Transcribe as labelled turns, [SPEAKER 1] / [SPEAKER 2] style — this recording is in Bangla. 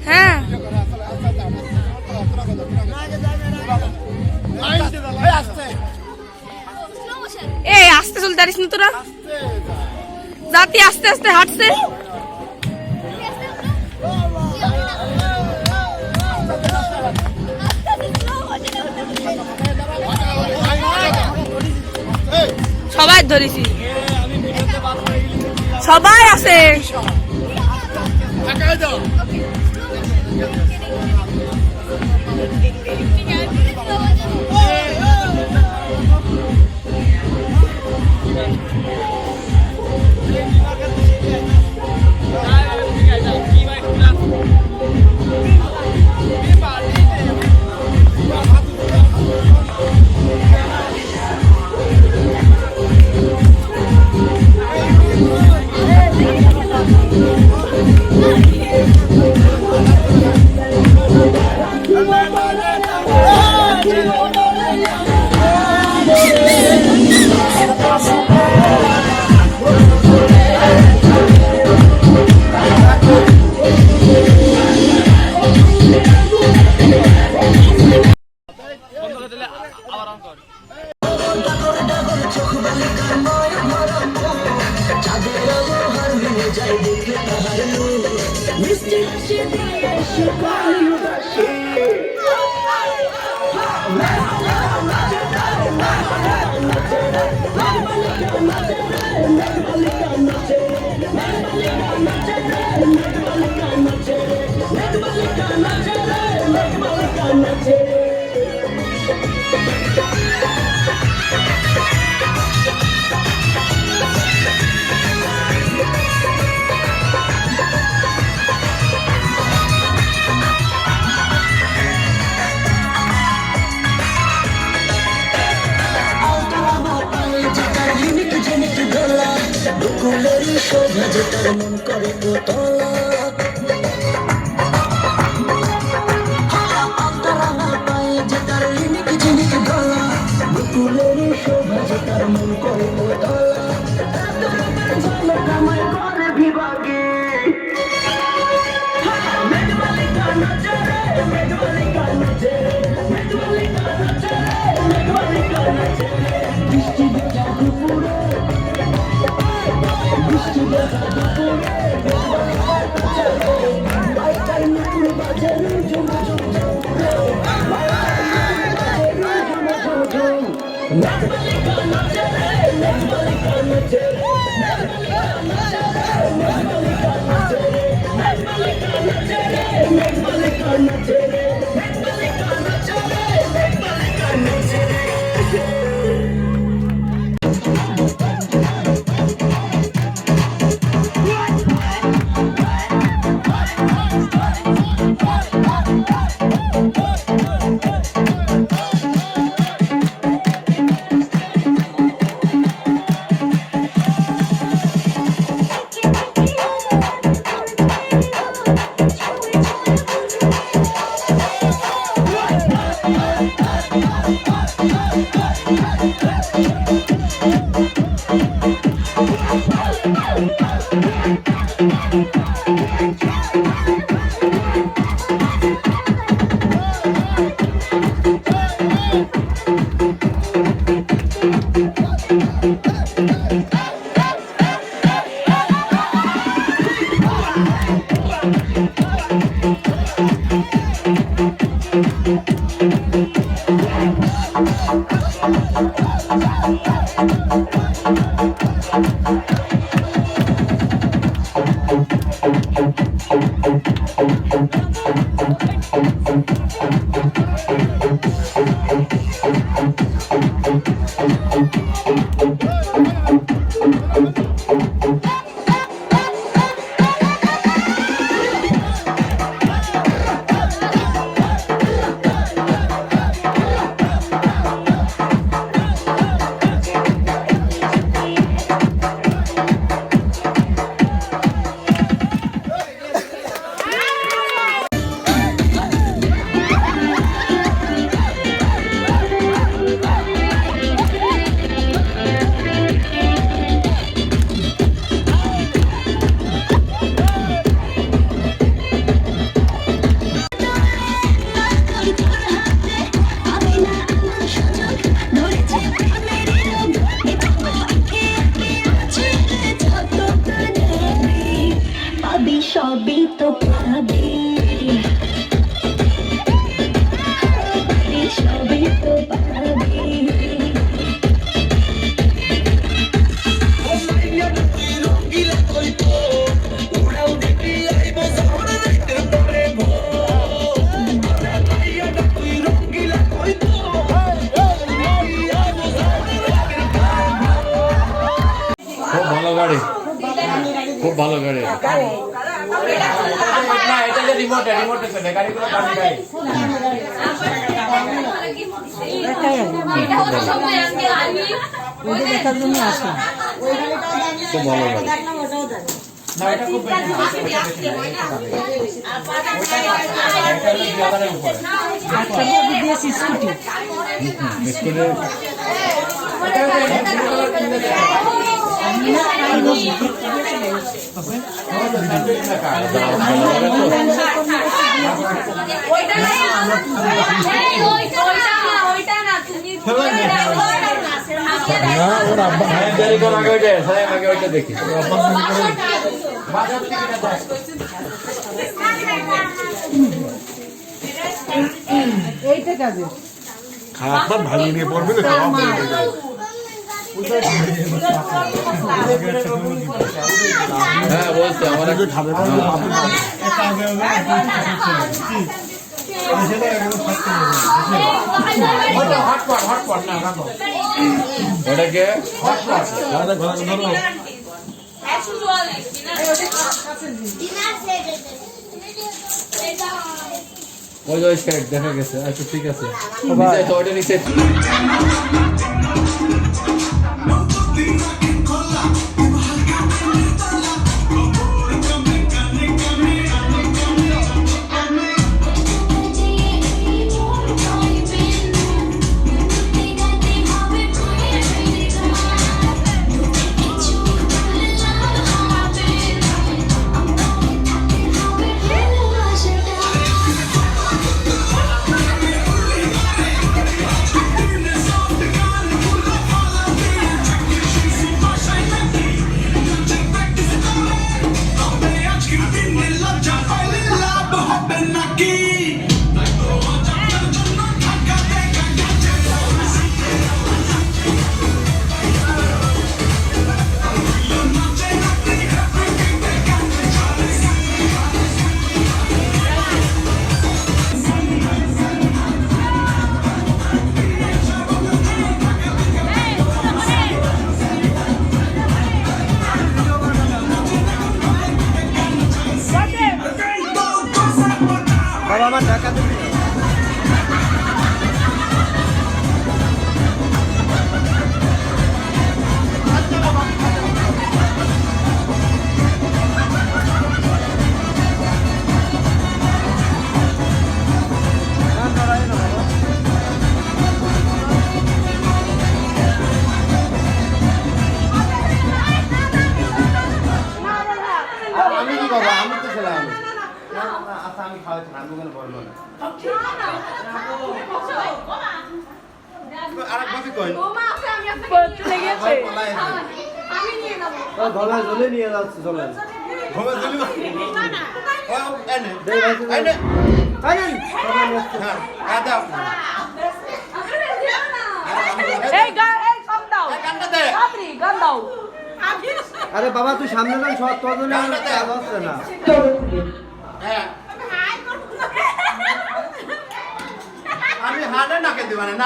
[SPEAKER 1] হ্যাঁ এই আস্তে চলতে পারিস না তোরা জাতি আস্তে আস্তে হাঁটছে সবাই ধরেছি সবাই আছে শোভা যেটার মন করে তোলা অন্তরাঙা পায়ে যেটার ঝিনিক ঝিনিক গলা বুকুলের শোভা যেটার মন করে তোলা কামাই করে বিভাগে মেঘমালিকা নাচে মেঘমালিকা নাচে মেঘমালিকা নাচে মেঘমালিকা নাচে বৃষ্টি ভেজা দুপুরে বৃষ্টি ভেজা দুপুরে বাইকাই নুপুর বাজারে ঝুম ঝুম ঝুম মেঘমালিকা নাচে মেঘমালিকা নাচে মেঘমালিকা নাচে মেঘমালিকা নাচে মেঘমালিকা নাচে মেঘমালিকা নাচে মেঘমালিকা নাচে সবই তো পাবি সবই তো পাবি
[SPEAKER 2] খুব ভালো গাড়ি, খুব ভালো গাড়ি। না, এটা যে রিমোটে চলে, গাড়িগুলো দামি গাড়ি। খুব ভালো গাড়ি। না, এটা খুব বেশি না, এটা বেশি না, এটা দামি গাড়ি। এটা হলো 2000 এর উপরে। স্কুটি। দেখি
[SPEAKER 3] খাবার ভাঙিয়ে নিয়ে পড়বে না
[SPEAKER 2] হ্যাঁ বলছে আমার
[SPEAKER 3] খাবে
[SPEAKER 2] হটপট না ওটাকে হটপট ওই সাইড দেখা গেছে। আচ্ছা ঠিক আছে, তো ওটা নিচে
[SPEAKER 3] আমার ঢাকা দিবি আমি কি করবো? আমি তো ছিলাম আচ্ছা আমি খাওয়াচ্ছি আমি ওখানে বলবো না আর এক বাকি কই ধলা জলে নিয়ে যাচ্ছে চলে ঘুমে জলি এনে এনে হ্যাঁ দাও
[SPEAKER 4] এই কম দাও
[SPEAKER 3] গানটা দে
[SPEAKER 4] গান দাও
[SPEAKER 3] আরে বাবা তুই সামনে যান সব তোর জন্য হচ্ছে না
[SPEAKER 2] হ্যাঁ
[SPEAKER 3] আমি হাড়ে নাকে দিবানে না